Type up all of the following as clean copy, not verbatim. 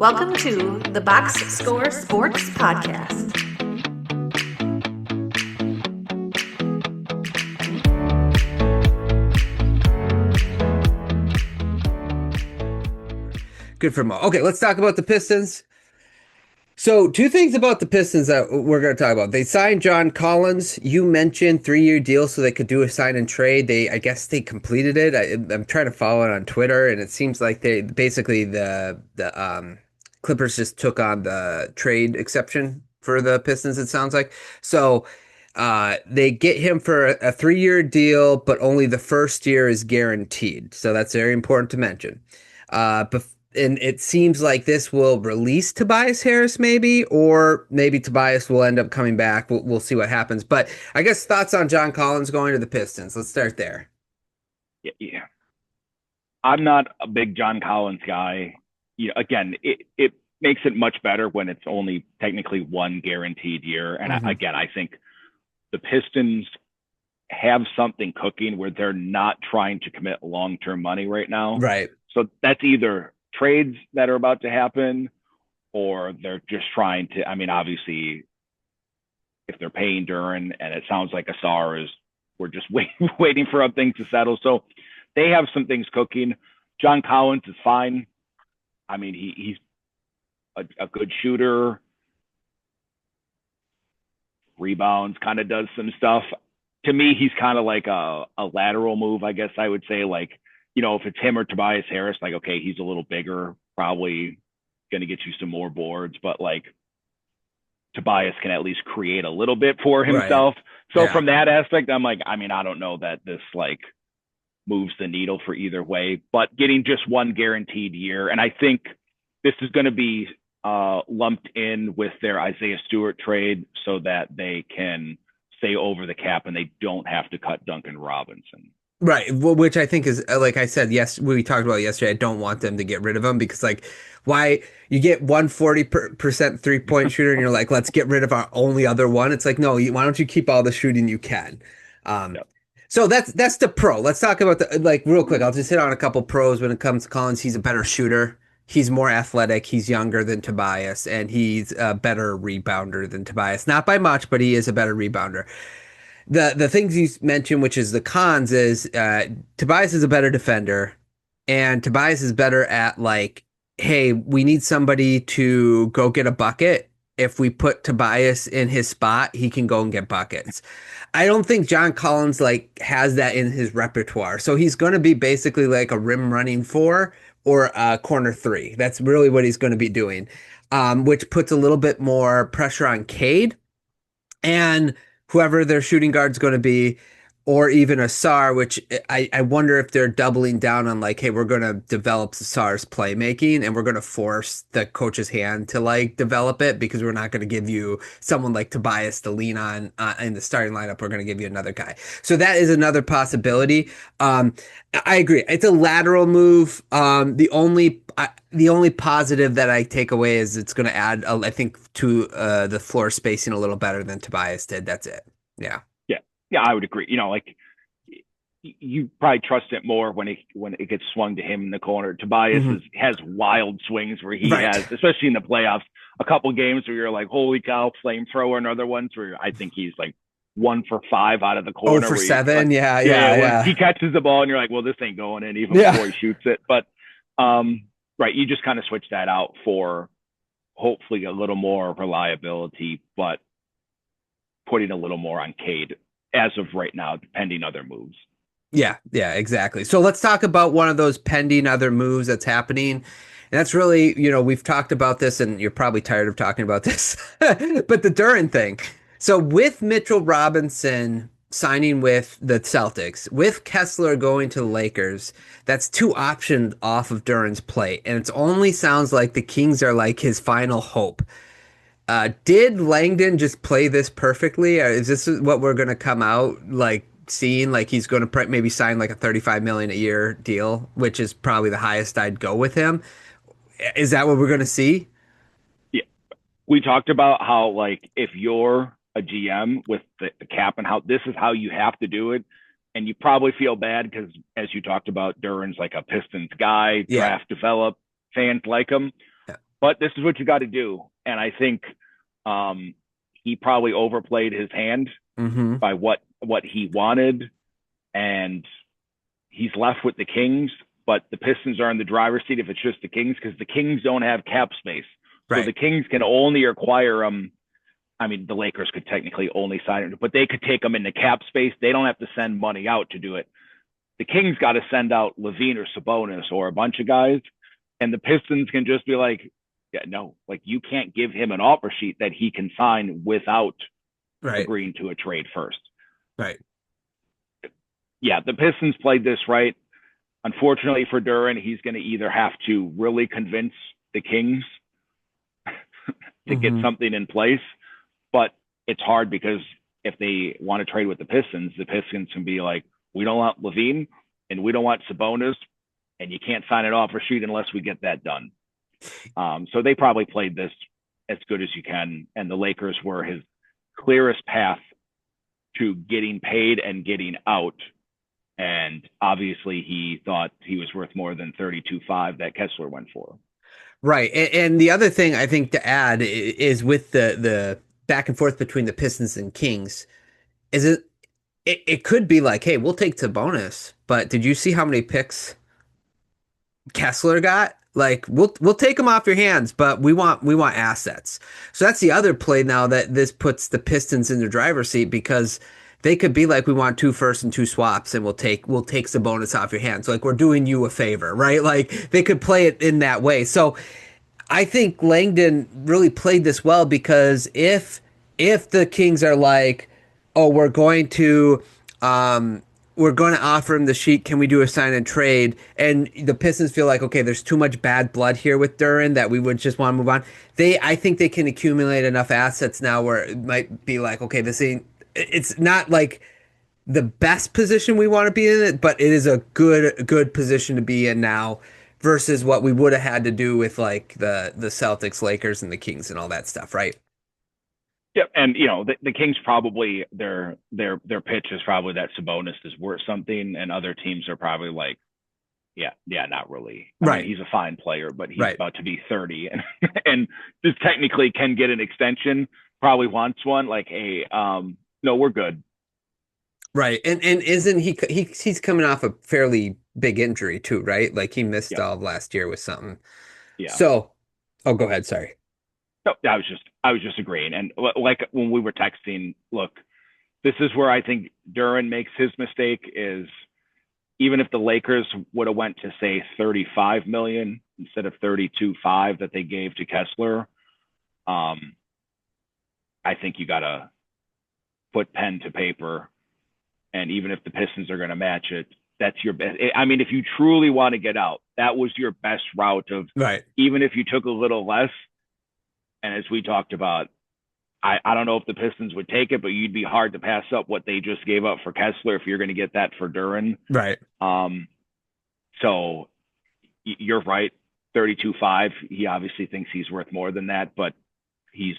Welcome to the Box Score Sports Podcast. Good for Mo. Okay, let's talk about the Pistons. So, two things about the Pistons that we're going to talk about. They signed John Collins. You mentioned 3-year deal so they could do a sign and trade. I guess they completed it. I'm trying to follow it on Twitter, and it seems like they basically the Clippers just took on the trade exception for the Pistons. It sounds like so. They get him for a 3-year deal, but only the first year is guaranteed. So that's very important to mention. But and it seems like this will release Tobias Harris, maybe, or maybe Tobias will end up coming back. We'll see what happens. But I guess thoughts on John Collins going to the Pistons. Let's start there. Yeah. I'm not a big John Collins guy. Again, it makes it much better when it's only technically one guaranteed year. And I think the Pistons have something cooking where they're not trying to commit long-term money right now. Right. So that's either trades that are about to happen, or they're just trying to, obviously, if they're paying Duran, and it sounds like Asar we're just waiting for things to settle. So they have some things cooking. John Collins is fine. He's a good shooter, rebounds, kind of does some stuff. To me, he's kind of like a lateral move, I guess I would say. Like, if it's him or Tobias Harris, like, okay, he's a little bigger, probably going to get you some more boards, but like Tobias can at least create a little bit for himself. Right. So from that aspect, I'm like, I don't know that this like moves the needle for either way, but getting just one guaranteed year. And I think this is going to be lumped in with their Isaiah Stewart trade so that they can stay over the cap and they don't have to cut Duncan Robinson. Right, which I think is, like I said, yes, we talked about yesterday. I don't want them to get rid of him because, like, why you get 140% 3-point shooter and you're like, let's get rid of our only other one. It's like, no, why don't you keep all the shooting you can? Yep. So that's the pro. Let's talk about real quick. I'll just hit on a couple pros when it comes to Collins. He's a better shooter. He's more athletic. He's younger than Tobias, and he's a better rebounder than Tobias. Not by much, but he is a better rebounder. The things you mentioned, which is the cons, is Tobias is a better defender, and Tobias is better at like, hey, we need somebody to go get a bucket. If we put Tobias in his spot, he can go and get buckets. I don't think John Collins like has that in his repertoire. So he's going to be basically like a rim running 4 or a corner 3. That's really what he's going to be doing, which puts a little bit more pressure on Cade and whoever their shooting guard's going to be, or even Asar, which I wonder if they're doubling down on like, hey, we're going to develop Asar's playmaking and we're going to force the coach's hand to like develop it because we're not going to give you someone like Tobias to lean on in the starting lineup. We're going to give you another guy. So that is another possibility. I agree. It's a lateral move. The only positive that I take away is it's going to add, I think, to the floor spacing a little better than Tobias did. That's it. Yeah. Yeah, I would agree. Like you probably trust it more when it gets swung to him in the corner. Tobias has wild swings where he has, especially in the playoffs, a couple games where you're like, holy cow, flamethrower, and other ones where I think he's like 1 for 5 out of the corner. 0 for 7, like, yeah. He catches the ball and you're like, well, this ain't going in even before he shoots it. But right, you just kind of switch that out for hopefully a little more reliability, but putting a little more on Cade as of right now, pending other moves. Yeah, exactly. So let's talk about one of those pending other moves that's happening. And that's really, we've talked about this and you're probably tired of talking about this, but the Duran thing. So with Mitchell Robinson signing with the Celtics, with Kessler going to the Lakers, that's 2 options off of Duran's plate. And it only sounds like the Kings are like his final hope. Did Langdon just play this perfectly? Or is this what we're going to come out like seeing? Like he's going to maybe sign like a $35 million a year deal, which is probably the highest I'd go with him. Is that what we're going to see? Yeah, we talked about how like if you're a GM with the cap and how this is how you have to do it, and you probably feel bad because as you talked about, Duran's like a Pistons guy, draft develop, fans like him. but this is what you got to do. And I think he probably overplayed his hand by what he wanted, and he's left with the Kings. But the Pistons are in the driver's seat if it's just the Kings, because the Kings don't have cap space. So the Kings can only acquire him. I mean, the Lakers could technically only sign him, but they could take him into cap space. They don't have to send money out to do it. The Kings got to send out Levine or Sabonis or a bunch of guys, and the Pistons can just be like, yeah, no, like you can't give him an offer sheet that he can sign without agreeing to a trade first. Right. Yeah, the Pistons played this right. Unfortunately for Duran, he's going to either have to really convince the Kings to get something in place, but it's hard because if they want to trade with the Pistons can be like, we don't want Levine and we don't want Sabonis, and you can't sign an offer sheet unless we get that done. So they probably played this as good as you can, and the Lakers were his clearest path to getting paid and getting out. And obviously he thought he was worth more than 32.5 that Kessler went for. Right. And the other thing I think to add is with the back and forth between the Pistons and Kings, is it could be like, hey, we'll take Sabonis, but did you see how many picks Kessler got? Like, we'll take him off your hands, but we want assets. So that's the other play now that this puts the Pistons in the driver's seat, because they could be like, we want 2 firsts and 2 swaps, and we'll take Sabonis off your hands. Like, we're doing you a favor, right? Like, they could play it in that way. So I think Langdon really played this well, because if the Kings are like, oh, we're going to offer him the sheet, can we do a sign and trade? And the Pistons feel like, okay, there's too much bad blood here with Duran that we would just want to move on. I think they can accumulate enough assets now where it might be like, okay, it's not like the best position we want to be in it, but it is a good position to be in now versus what we would have had to do with like the Celtics, Lakers, and the Kings and all that stuff, right? Yep, and the Kings probably their pitch is probably that Sabonis is worth something, and other teams are probably like, yeah, not really. I mean, he's a fine player, but he's about to be 30, and just technically can get an extension. Probably wants one. Like, hey, no, we're good. Right, and isn't he's coming off a fairly big injury too, right? Like he missed all of last year with something. Yeah. So, oh, go ahead. Sorry. No, I was just agreeing. And like when we were texting, look, this is where I think Duran makes his mistake is even if the Lakers would have went to say 35 million instead of 32.5 that they gave to Kessler, I think you got to put pen to paper. And even if the Pistons are going to match it, that's your best. I mean, if you truly want to get out, that was your best route of even if you took a little less. And as we talked about, I don't know if the Pistons would take it, but you'd be hard to pass up what they just gave up for Kessler if you're going to get that for Duran. Right. So you're right. 32.5. He obviously thinks he's worth more than that, but he's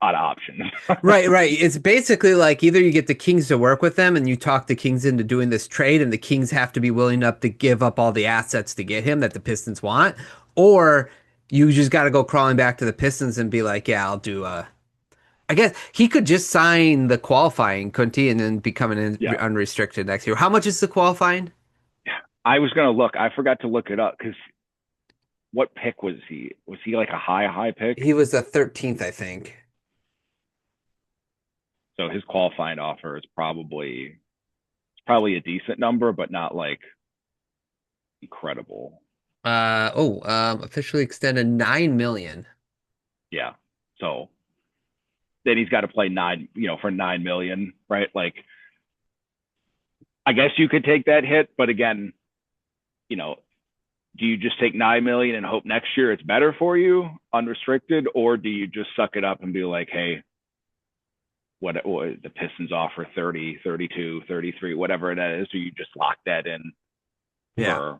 out of options. Right. It's basically like either you get the Kings to work with them and you talk the Kings into doing this trade, and the Kings have to be willing enough to give up all the assets to get him that the Pistons want, or you just got to go crawling back to the Pistons and be like, yeah, I'll do I guess he could just sign the qualifying, couldn't he, and then become an unrestricted next year. How much is the qualifying? I was going to look. I forgot to look it up because what pick was he? Was he like a high pick? He was the 13th, I think. So his qualifying offer is probably a decent number, but not like incredible. Officially extended $9 million. Yeah. So then he's got to play for $9 million, right? Like, I guess you could take that hit, but again, do you just take $9 million and hope next year it's better for you, unrestricted, or do you just suck it up and be like, hey, what the Pistons offer 30, 32, 33, whatever that is, or you just lock that in? Yeah.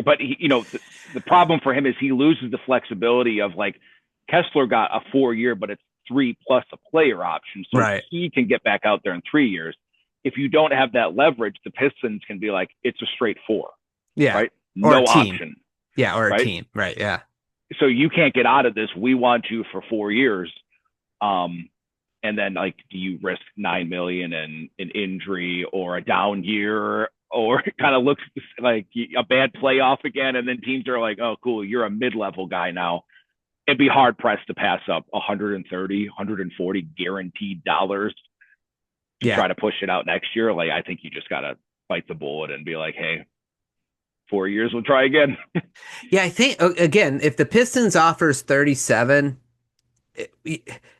But the problem for him is he loses the flexibility of like Kessler got a 4-year, but it's 3+ a player option. So he can get back out there in 3 years. If you don't have that leverage, the Pistons can be like, it's a straight 4. Yeah. Right. No option. Yeah. Or a team. Right. Yeah. so you can't get out of this. We want you for 4 years. And then like, do you risk $9 million and an injury or a down year, or it kind of looks like a bad playoff again? And then teams are like, oh, cool, you're a mid-level guy now. It'd be hard pressed to pass up 130, 140 guaranteed dollars to try to push it out next year. Like, I think you just got to bite the bullet and be like, hey, 4 years, we'll try again. Yeah, I think, again, if the Pistons offers 37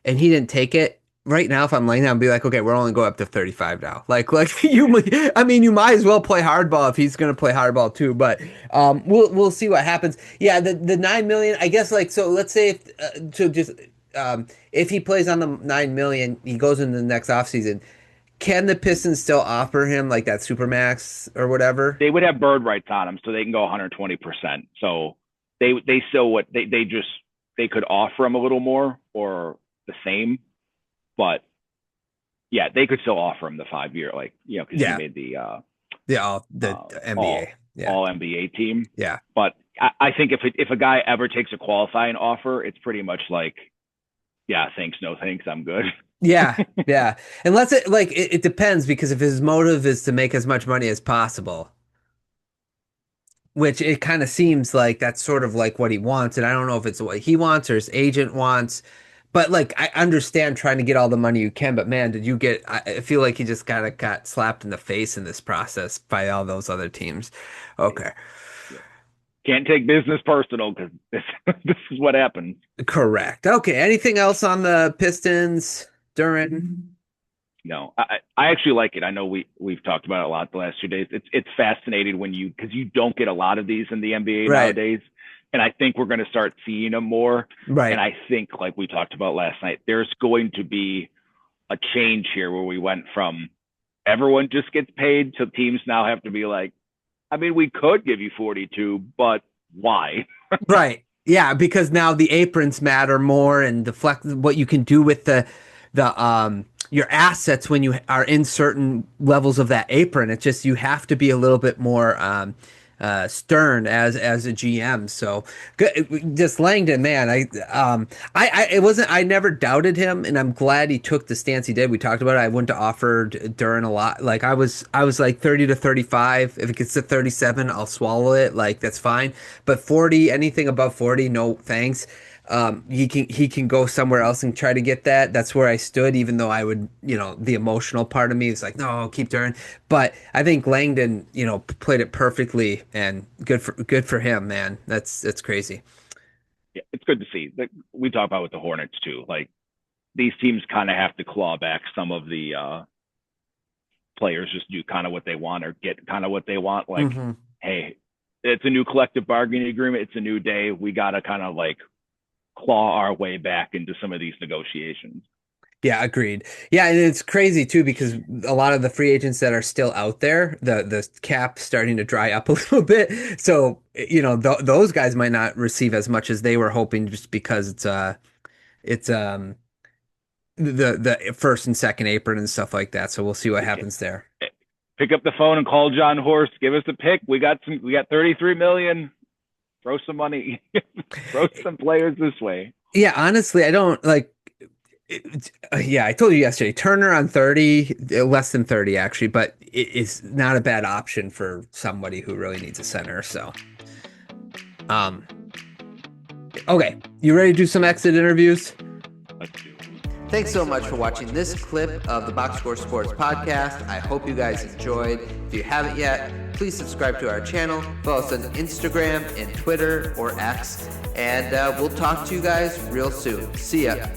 and he didn't take it, right now, if I'm laying down, I'd be like, okay, we're only going up to 35 now. Like you might as well play hardball if he's going to play hardball too. But we'll see what happens. Yeah, the $9 million, I guess. Like, so let's say if he plays on the $9 million, he goes into the next offseason. Can the Pistons still offer him like that supermax or whatever? They would have bird rights on him, so they can go 120%. So they still they could offer him a little more or the same. But yeah, they could still offer him the 5 year, like, you know, because he made the NBA all NBA team. Yeah, but I think if a guy ever takes a qualifying offer, it's pretty much like, yeah, thanks, no thanks, I'm good. Yeah, unless it depends, because if his motive is to make as much money as possible, which it kind of seems like that's sort of like what he wants, and I don't know if it's what he wants or his agent wants. But like, I understand trying to get all the money you can, but man, I feel like he just kind of got slapped in the face in this process by all those other teams. Okay. Can't take business personal, because this is what happens. Correct. Okay. Anything else on the Pistons, Duran? No, I actually like it. I know we've talked about it a lot the last 2 days. It's fascinating because you don't get a lot of these in the NBA nowadays. And I think we're going to start seeing them more. Right. And I think, like we talked about last night, there's going to be a change here where we went from everyone just gets paid to teams now have to be like, I mean, we could give you 42, but why? Right. Yeah, because now the aprons matter more, and what you can do with the your assets when you are in certain levels of that apron. It's just, you have to be a little bit more stern as a GM. So good. Just Langdon, man, I never doubted him, and I'm glad he took the stance he did. We talked about it. I wouldn't have offered Duran a lot. Like, I was like 30 to 35. If it gets to 37, I'll swallow it. Like, that's fine. But 40, anything above 40, no thanks. He can go somewhere else and try to get that. That's where I stood, even though I would, the emotional part of me is like, no, keep Duran. But I think Langdon, played it perfectly, and good for him, man. That's crazy. Yeah, it's good to see. Like we talk about with the Hornets too. Like, these teams kind of have to claw back some of the players, just do kind of what they want or get kind of what they want. Like, hey, it's a new collective bargaining agreement. It's a new day. We got to kind of like claw our way back into some of these negotiations. Yeah, agreed. Yeah, and it's crazy too, because a lot of the free agents that are still out there, the cap starting to dry up a little bit. So, those guys might not receive as much as they were hoping, just because it's the first and second apron and stuff like that. So we'll see what happens there. Pick up the phone and call John Horst. Give us a pick. We got 33 million. Throw some money, throw some players this way. Yeah, honestly, I don't like. I told you yesterday, Turner on 30, less than 30 actually, but it's not a bad option for somebody who really needs a center. So, okay, you ready to do some exit interviews? Let's do it. Thanks so much for watching this clip of the Box Score Sports Podcast. I hope you guys enjoyed. If you haven't yet, please subscribe to our channel. Follow us on Instagram and Twitter or X. And we'll talk to you guys real soon. See ya.